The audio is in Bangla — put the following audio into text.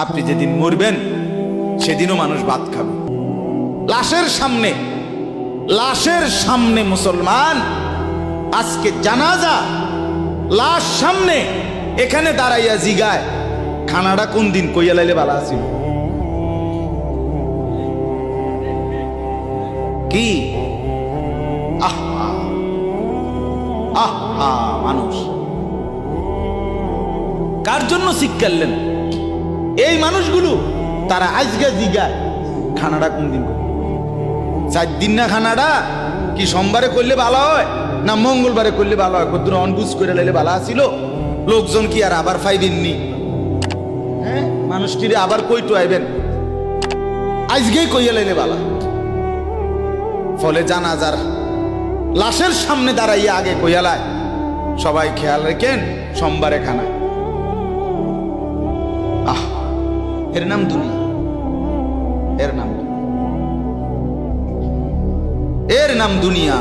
আপনি যেদিন মরবেন সেদিনও মানুষ ভাত খাবে। লাশের সামনে মুসলমান আজকে জানাজা, লাশ সামনে, এখানে দাঁড়াইয়া জিগায় খানাটা কোন দিন কইয়া লাইলে ভালো আছিল। কি আহা আহা, মানুষ কার জন্য শিক্ষালেন? এই মানুষগুলো তারা আজকে জিগায় খানাটা কোন দিন, 4 দিন না খানাটা কি সোমবারে করলে ভালো হয় না মঙ্গলবারে করলে ভালো হয়? কত অনবুঝ করে লাইলে ভালো আছিল, লোকজন কি আর আবার ফাইবেননি? হ্যাঁ, মানুষটিরে আবার কইটো আইবেন, আজকেই কইয়া লাইলে ভালো। ফলে জানাজার লাশের সামনে দাঁড়াইয়া আগে কইয়ালায় সবাই খেয়াল রেখেন সোমবারে খানা। আহ, এর নাম দুনিয়া, এর নাম দুনিয়া।